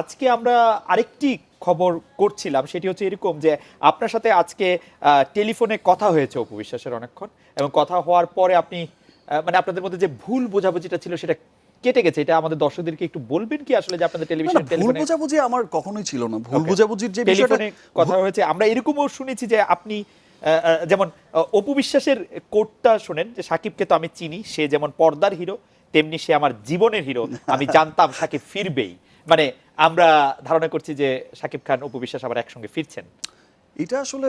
আজকে আমরা আরেকটি খবর করছিলাম, সেটি হচ্ছে এরকম যে আপনার সাথে আজকে টেলিফোনে কথা হয়েছে অপু বিশ্বাসের অনেকক্ষণ, এবং কথা হওয়ার পরে আপনি মানে আপনাদের মধ্যে যে ভুল বোঝাবুঝিটা ছিল সেটা কেটে গেছে। এটা আমাদের দর্শকদেরকে একটু বলবেন কি আসলে যে আপনাদের না, টেলিভিশন ভুল টেলিফোনে বোঝাবুঝি আমার কখনোই ছিল না। ভুল বোঝাবুঝির যে বিষয়টা টেলিফোনে কথা হয়েছে, আমরা এরকমও শুনেছি যে আপনি যেমন অপু বিশ্বাসের কোটটা শোনেন যে সাকিবকে তো আমি চিনি, সে যেমন পর্দার হিরো তেমনি সে আমার জীবনের হিরো, আমি জানতাম সাকিব ফিরবেই। মানে আমরা ধারণা করছি যে সাকিব খান অপু বিশ্বাস আবার একসঙ্গে ফিরছেন। এটা আসলে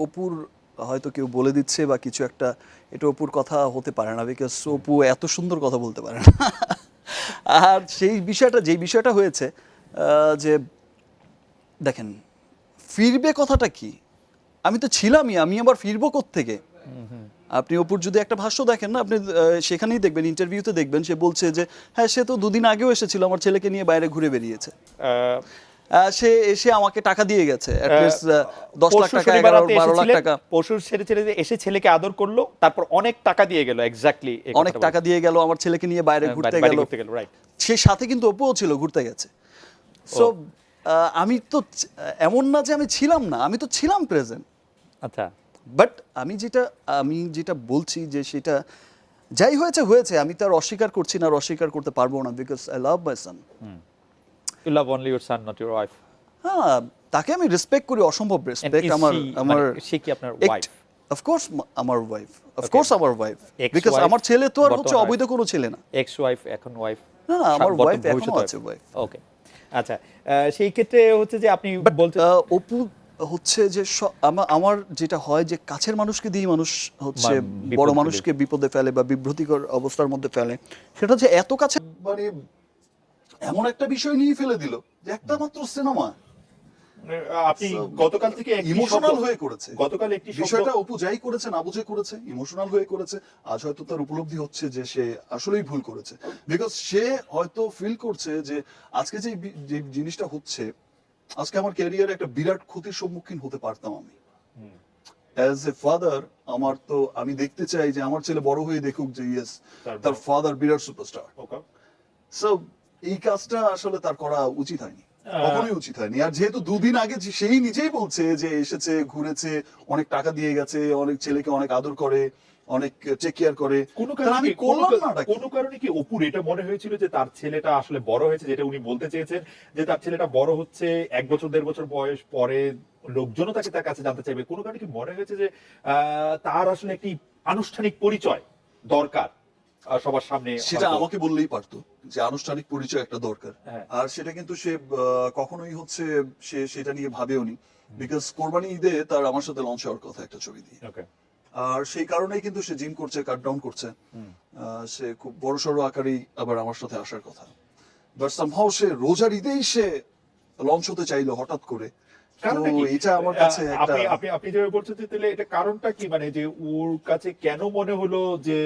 অপুর হয়তো কেউ বলে দিচ্ছে বা কিছু একটা, এটা অপুর কথা হতে পারে না, বিকজ অপু এত সুন্দর কথা বলতে পারে না। আর সেই বিষয়টা, যেই বিষয়টা হয়েছে যে দেখেন, ফিরবে কথাটা কি, আমি তো ছিলামই, আমি আবার ফিরবো কোত্থেকে? আপনি অপুর যদি একটা ভাষ্য দেখেন না, আপনি সেখানেই দেখবেন, ইন্টারভিউতে দেখবেন, সে বলছে যে হ্যাঁ, সে তো দুদিন আগেও এসেছিল, আমার ছেলেকে নিয়ে বাইরে ঘুরে বেরিয়েছে, সে এসে আমাকে টাকা দিয়ে গেছে, অ্যাটলিস্ট 10 লাখ টাকা, 11-12 লাখ টাকা। পরশু ছেড়ে এসে ছেলেকে আদর করলো, তারপর অনেক টাকা দিয়ে গেল। এক্স্যাক্টলি অনেক টাকা দিয়ে গেল, আমার ছেলেকে নিয়ে বাইরে ঘুরতে গেল, রাইট। সে সাথে কিন্তু অপুও ছিল, ঘুরতে গেছে। সো আমি তো এমন না যে আমি ছিলাম না, আমি তো ছিলাম প্রেজেন্ট। আচ্ছা, বাট আমি যেটা বলছি যে সেটা যাই হয়েছে হয়েছে, আমি তার অস্বীকার করছি না, আর অস্বীকার করতে পারবো না, because I love my son. You love only your son, not your wife. হ্যাঁ, তাকে আমি রেসপেক্ট করি, অসম্ভব রেসপেক্ট। আমার সে কি আপনার ওয়াইফ? অফকোর্স আমার ওয়াইফ, অফকোর্স আমার ওয়াইফ, বিকজ আমার ছেলে তো আর হচ্ছে অবৈধ কোনো ছেলে না। এক্স ওয়াইফ, এখন ওয়াইফ? না না, আমার ওয়াইফ এখনো আছে, ওয়াইফ। ওকে, আচ্ছা। সেই ক্ষেত্রে হচ্ছে যে আপনি বলতে অপু হচ্ছে যে আমার যেটা হয় যে কাছের মানুষকে দিয়ে মানুষ হচ্ছে বড় মানুষকে বিপদে ফেলে বা বিভ্রান্তিকর অবস্থার মধ্যে ফেলে, সেটা যে এত কাছে মানে এমন একটা বিষয় নিয়ে ফেলে দিল যে একটা মাত্র সিনেমা আপনি গতকাল থেকে ইমোশনাল হয়ে করেছে। গতকাল একটি বিষয়টা অপু যাই করেছে, না বুঝে করেছে, ইমোশনাল হয়ে করেছে। আজ হয়তো তার উপলব্ধি হচ্ছে যে সে আসলেই ভুল করেছে, বিকজ সে হয়তো ফিল করছে যে আজকে যে জিনিসটা হচ্ছে, আজকে আমার ক্যারিয়ারে একটা বিরাট ক্ষতির সম্মুখীন হতে পারতাম আমি। অ্যাজ এ ফাদার, আমার তো আমি দেখতে চাই যে আমার ছেলে বড় হয়ে দেখুক যে ইয়েস, তার ফাদার বিরাট সুপারস্টার। সো এই কাজটা আসলে তার করা উচিত হয়নি, কখনোই উচিত হয়নি। আর যেহেতু দুদিন আগে সেই নিজেই বলছে যে এসেছে, ঘুরেছে, অনেক টাকা দিয়ে গেছে, অনেক ছেলেকে অনেক আদর করে, অনেক টেক কেয়ার করে, কোনো কারণে কি অপুর এটা মনে হয়েছিল যে তার ছেলেটা আসলে বড় হয়েছে, যেটা উনি বলতে চেয়েছেন যে তার ছেলেটা বড় হচ্ছে, 1 বছর 1.5 বছর বয়স পরে লোকজনও তাকে তার কাছে জানতে চাইবে, কোনো কারণে কি মনে হয়েছে যে তার আসলে একটি আনুষ্ঠানিক পরিচয় দরকার সবার সামনে? সেটা আমাকে বললেই পারতো যে আনুষ্ঠানিক পরিচয় একটা দরকার, আর সেটা কিন্তু সে কখনোই হচ্ছে সে সেটা নিয়ে ভাবেওনি, বিকজ কোরবানি ঈদে তার আমার সাথে লঞ্চ হওয়ার কথা একটা ছবি দিয়ে, আর সেই কারণেই কিন্তু সে জিম করছে, কাট ডাউন করছে, সে খুব বড়সড় আকারেই আবার আমার সাথে আসার কথা, বাট সামহাউ সে রোজার ঈদেই সে লঞ্চ হতে চাইলো হঠাৎ করে। এটা আমার কাছে আপনি যেভাবে বলছেন, তাহলে এটা কারণটা কি? মানে যে ওর কাছে কেন মনে হলো যে,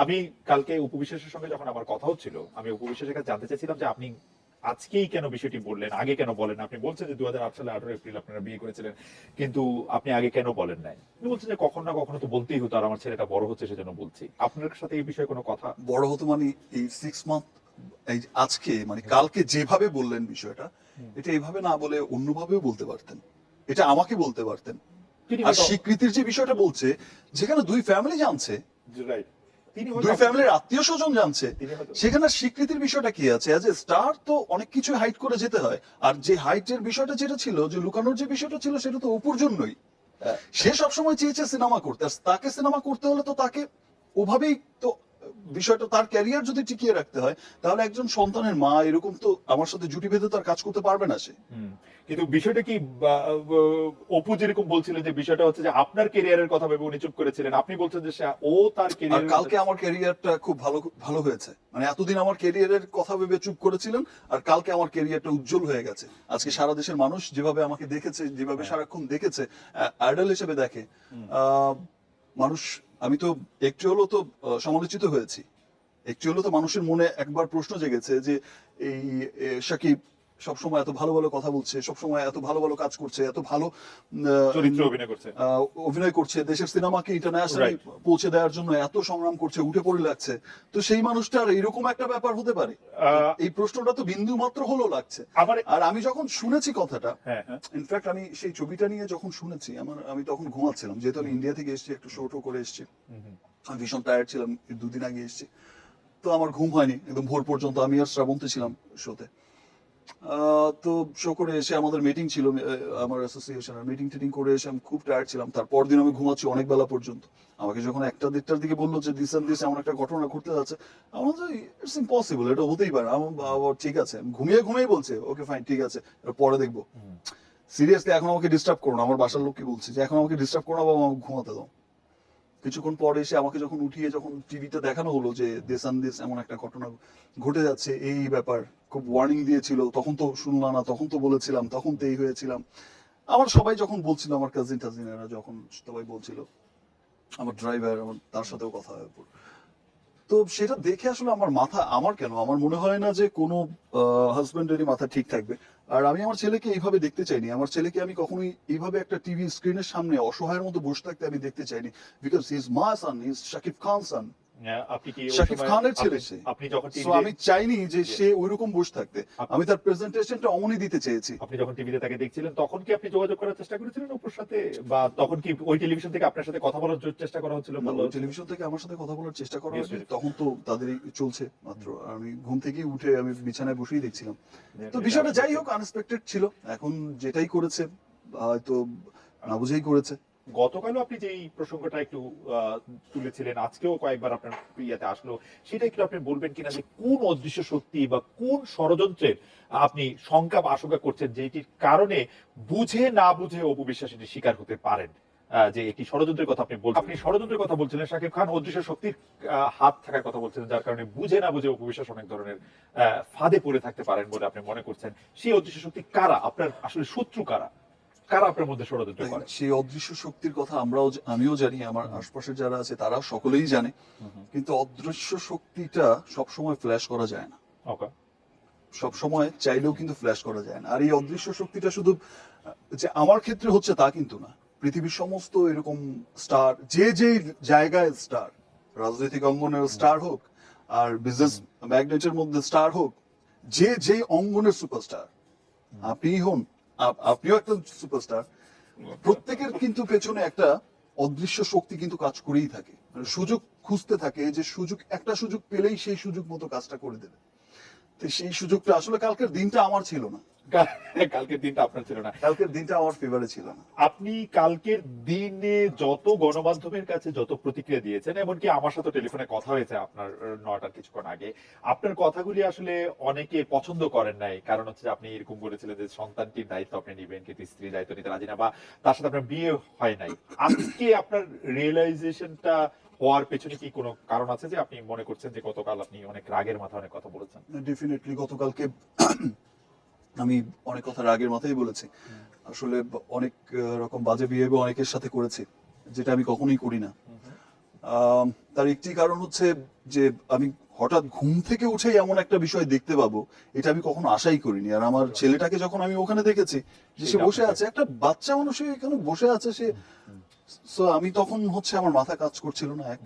আমি কালকে অপু বিশ্বাসের সঙ্গে যখন আমার কথা হচ্ছিল, আমি অপু বিশ্বাসের কাছে জানতে চাইছিলাম যে আপনি আজকেই কেন বিষয়টি বললেন, আগে কেন বলেন? আপনি বলছেন যে 2008 সালে 18 এপ্রিল আপনারা বিয়ে করেছিলেন, কিন্তু আপনি আগে কেন বলেন নাই? আপনি বলছেন যে কখনো না কখনো তো বলতেই হতো, আর আমার ছেলেটা বড় হচ্ছে সেজন্য বলছি। আপনার সাথে এই বিষয়ে কোনো কথা? বড় হতো মানে এই 6 মান্থ, এই আজকে মানে কালকে যেভাবে বললেন বিষয়টা, এটা এইভাবে না বলে অন্যভাবেও বলতে পারতেন, এটা আমাকে বলতে পারতেন। আর স্বীকৃতির যে বিষয়টা বলছে, যেখানে দুই ফ্যামিলি জানছে, দুই ফ্যামিলির আত্মীয় স্বজন জানছে, সেখানে স্বীকৃতির বিষয়টা কি আছে? অ্যাজ এ স্টার তো অনেক কিছু হাইড করে যেতে হয়, আর যে হাইটের বিষয়টা যেটা ছিল, যে লুকানোর যে বিষয়টা ছিল, সেটা তো অপুর জন্যই। সে সবসময় চেয়েছে সিনেমা করতে, আর তাকে সিনেমা করতে হলে তো তাকে ওভাবেই তো বিষয়টা, তার ক্যারিয়ার যদি টিকিয়ে রাখতে হয়, তাহলে একজন সন্তানের মা এরকম তো আমার সাথে জুটি বেঁধে তার কাজ করতে পারবে না সে। কিন্তু বিষয়টা কি, অপু যেরকম বলছিলেন যে বিষয়টা হচ্ছে যে আপনার ক্যারিয়ারের কথা ভেবে উনি চুপ করেছিলেন, আপনি বলছেন যে ও তার ক্যারিয়ার। কালকে আমার ক্যারিয়ারটা খুব ভালো হয়েছে, মানে এতদিন আমার ক্যারিয়ারের কথা ভেবে চুপ করেছিলেন, আর কালকে আমার ক্যারিয়ারটা উজ্জ্বল হয়ে গেছে। আজকে সারা দেশের মানুষ যেভাবে আমাকে দেখেছে, যেভাবে সারাক্ষণ দেখেছে, আইডল হিসেবে দেখে মানুষ, আমি তো একটু হলো তো সমালোচিত হয়েছি, একটু হলো তো মানুষের মনে একবার প্রশ্ন জেগেছে যে এই সাকিব সবসময় এত ভালো ভালো কথা বলছে, সবসময় এত ভালো ভালো কাজ করছে, এত ভালো চরিত্র অভিনয় করছে। অভিনয় করছে, দেশের সিনেমাকে ইন্টারন্যাশনালি পৌঁছে দেওয়ার জন্য এত সংগ্রাম করছে, উঠে পড়ে লাগছে, তো সেই মানুষটার এরকম একটা ব্যাপার হতে পারে? এই প্রশ্নটা তো বিন্দু মাত্র হলো লাগছে। আর আমি যখন শুনেছি কথাটা, ইনফ্যাক্ট আমি সেই ছবিটা নিয়ে যখন শুনেছি, আমি তখন ঘুমাচ্ছিলাম, যেহেতু আমি ইন্ডিয়া থেকে এসেছি, একটু শো করে এসেছি, আমি ভীষণ টায়ার্ড ছিলাম, 2 দিন আগে এসেছি, তো আমার ঘুম হয়নি একদম ভোর পর্যন্ত। আমি আর শ্রাবন্তী ছিলাম শোতে। তো শো করে এসে আমাদের মিটিং ছিল, আমার অ্যাসোসিয়েশনের মিটিং টিটিং করে এসে আমি খুব টায়ার্ড ছিলাম। তারপর দিন আমি ঘুমাচ্ছি অনেক বেলা পর্যন্ত। আমাকে যখন 1টা-1:30টার দিকে বললো যে দিস এন্ড দিস এমন একটা ঘটনা ঘটতে যাচ্ছে, আমার তো ইটস ইম্পসিবল, এটা হতেই পারে। আমার ঠিক আছে, ঘুমিয়ে বলছে ওকে ফাইন ঠিক আছে, পরে দেখবো। সিরিয়াসলি এখন আমাকে ডিস্টার্ব করো না, আমার বাসার লোককে বলছি যে এখন আমাকে ডিস্টার্ব করো না বাবা, আমাকে ঘুমাতে দাও। কিছুক্ষণ পরে এসে আমাকে যখন উঠিয়ে যখন টিভিতে দেখানো হলো যে দেশ আন দেশ এমন একটা ঘটনা ঘটে যাচ্ছে, এই ব্যাপার, খুব ওয়ার্নিং দিয়েছিল, তখন তো শুনলাম না, তখন তো বলেছিলাম, তখন তো এই হয়েছিলাম। আমার সবাই যখন বলছিল, আমার কাজিন টাজিনেরা যখন সবাই বলছিল, আমার ড্রাইভার, তার সাথেও কথা হয়। তো সেটা দেখে আসলে আমার মনে হয় না যে কোনো হাজবেন্ডেরই মাথা ঠিক থাকবে। আর আমি আমার ছেলেকে এইভাবে দেখতে চাইনি, আমার ছেলেকে আমি কখনোই এইভাবে একটা টিভি স্ক্রিনের সামনে অসহায়ের মতো বসে থাকতে আমি দেখতে চাইনি, because he is my son, he is Shakib Khan son, আপনি কি শাকিব খানের ছেলে সে। আপনি যখন So আমি চাইনি যে সে ওইরকম বসে থাকতে, আমি তার প্রেজেন্টেশনটা অমনি দিতে চেয়েছি। আপনি যখন টিভিতে তাকে দেখছিলেন তখন কি আপনি যোগাযোগ করার চেষ্টা করেছিলেন ওর সাথে, বা তখন কি ওই টেলিভিশন থেকে আপনার সাথে কথা বলার চেষ্টা করা হচ্ছিল? টেলিভিশন থেকে আমার সাথে কথা বলার চেষ্টা করা হয়েছে, তখন তো তাদের চলছে মাত্র, আমি ঘুম থেকেই উঠে আমি বিছানায় বসেই দেখছিলাম। তো বিষয়টা যাই হোক আনএক্সপেক্টেড ছিল, এখন যেটাই করেছে হয়তো না বুঝেই করেছে। গতকালও আপনি যে এই প্রসঙ্গটা একটু তুলেছিলেন, আজকেও কয়েকবার আপনার ইয়াতে আসলো, সেটা একটু আপনি বলবেন কিনা যে কোন অদৃশ্য শক্তি বা কোন ষড়যন্ত্রের আপনি শঙ্কা বা আশঙ্কা করছেন যেটির কারণে বুঝে না বুঝে অপু বিশ্বাস এটির শিকার হতে পারেন? যে একটি ষড়যন্ত্রের কথা আপনি ষড়যন্ত্রের কথা বলছিলেন, শাকিব খান অদৃশ্য শক্তির হাত থাকার কথা বলছিলেন, যার কারণে বুঝে না বুঝে অপু বিশ্বাস অনেক ধরনের ফাঁদে পড়ে থাকতে পারেন বলে আপনি মনে করছেন। সেই অদৃশ্য শক্তি কারা? আপনার আসলে শত্রু কারা? কারা আপনার মধ্যে ষড়যন্ত্র করে? সেই অদৃশ্য শক্তির কথা আমিও জানি, আমার আশপাশে যারা আছে তারা সকলেই জানে, কিন্তু অদৃশ্য শক্তিটা সবসময় ফ্ল্যাশ করা যায় না, সবসময় চাইলেও কিন্তু ফ্ল্যাশ করা যায় না। আর এই অদৃশ্য শক্তিটা শুধু যে আমার ক্ষেত্রে হচ্ছে তা কিন্তু না, পৃথিবীর সমস্ত এরকম স্টার, যে জায়গায় স্টার, রাজনৈতিক অঙ্গনের স্টার হোক আর বিজনেস ম্যাগনেটের মধ্যে স্টার হোক, যে অঙ্গনের সুপারস্টার আপনি হন, আপনিও একটা সুপারস্টার, প্রত্যেকের কিন্তু পেছনে একটা অদৃশ্য শক্তি কিন্তু কাজ করেই থাকে, মানে সুযোগ খুঁজতে থাকে, যে একটা সুযোগ পেলেই সেই সুযোগ মতো কাজটা করে দেবে। তো সেই সুযোগটা আসলে কালকের দিনটা আমার ছিল না, কালকের দিনটা আপনার ছিল না, কালকের দিনটা আমার ফেভারে ছিল না। আপনি কালকের দিনে যত গণমাধ্যমের কাছে যত প্রতিক্রিয়া দিয়েছেন, এমনকি আমার সাথে টেলিফোনে কথা হয়েছে আপনার 9টার কিছুক্ষণ আগে, আপনার কথাগুলি আসলে অনেকে পছন্দ করেন নাই। কারণ হচ্ছে যে আপনি এরকম বলেছিলেন যে সন্তানটির দায়িত্ব আপনি নিবেন কিন্তু স্ত্রীর দায়িত্ব নিতে রাজি না, বা তার সাথে আপনার বিয়ে হয় নাই। আজকে আপনার রিয়েলাইজেশনটা হওয়ার পেছনে কি কোনো কারণ আছে যে আপনি মনে করছেন যে গতকাল আপনি অনেক রাগের মাথায় অনেক কথা বলেছেন? ডেফিনেটলি গতকালকে আমি অনেক কথা রাগের মাথায় বলেছি, আসলে অনেক রকম বাজে বিহেভিয়ার অনেকের সাথে করেছি, যেটা আমি কখনোই করি না। তার একটি কারণ হচ্ছে যে আমি হঠাৎ ঘুম থেকে উঠেই এমন একটা বিষয় দেখতে পাবো, এটা আমি কখনো আশাই করিনি। আর আমার ছেলেটাকে যখন আমি ওখানে দেখেছি যে সে বসে আছে, একটা বাচ্চা মানুষ এখানে বসে আছে, সো আমি তখন হচ্ছে আমার মাথা কাজ করছিল না, এক।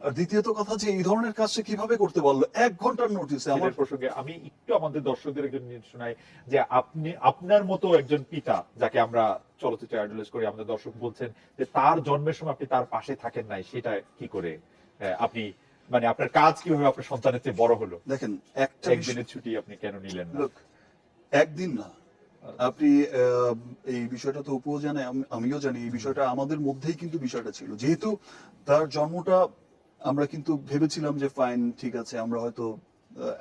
আর দ্বিতীয়ত কথা যে এই ধরনের কাজ সে কিভাবে করতে পারলো 1 ঘন্টার নোটিসে? আমার প্রসঙ্গে আমি একটু আমাদের দর্শকদের একজন শোনাই যে আপনি আপনার মতো একজন পিতা, যাকে আমরা চলচ্চিত্রে আইডলাইজ করি, আমাদের দর্শক বলছেন যে তার জন্মের সময় আপনি তার পাশে থাকেন নাই, সেটা কি করে আপনি, মানে আপনার কাজ কিভাবে আপনার সন্তানের চেয়ে বড় হলো? দেখেন, একদিনের ছুটি আপনি কেন নিলেন না? একদিন না, আপনি এই বিষয়টা তো উপও জানে, আমিও জানি, এই বিষয়টা আমাদের মধ্যেই কিন্তু বিষয়টা ছিল। যেহেতু তার জন্মটা আমরা কিন্তু ভেবেছিলাম যে ফাইন ঠিক আছে, আমরা হয়তো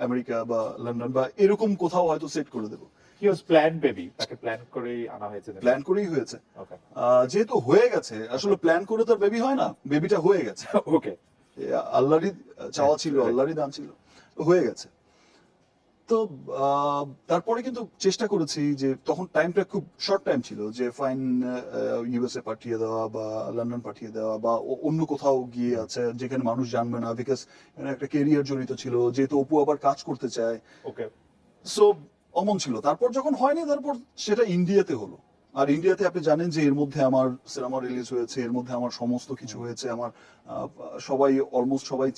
আমেরিকা বা লন্ডন বা এরকম কোথাও হয়তো সেট করে দেবো। হি ওয়াজ প্ল্যান বেবি, তাকে প্ল্যান করেই আনা হয়েছে। প্ল্যান করেই হয়েছে, যেহেতু হয়ে গেছে, আসলে প্ল্যান করে তো বেবি হয় না, বেবিটা হয়ে গেছে। ওকে, আল্লাহরই চাওয়া ছিল, আল্লাহরই দান ছিল, হয়ে গেছে। তো তারপরে কিন্তু চেষ্টা করেছি যে তখন টাইমটা খুব শর্ট টাইম ছিল, যে ফাইন ইউএসএ পাঠিয়ে দেওয়া বা লন্ডন পাঠিয়ে দেওয়া বা অন্য কোথাও গিয়ে আছে যেখানে মানুষ জানবে না, বিকজ একটা কেরিয়ার জড়িত ছিল, যেহেতু অপু আবার কাজ করতে চায়। ওকে, সো অমন ছিল। তারপর যখন হয়নি, তারপর সেটা ইন্ডিয়াতে হলো। আর ইন্ডিয়াতে আপনি জানেন যে এর মধ্যে আমার সিনেমা রিলিজ হয়েছে, এর মধ্যে আমার সমস্ত কিছু হয়েছে, আমার সবাই অলমোস্ট সবাই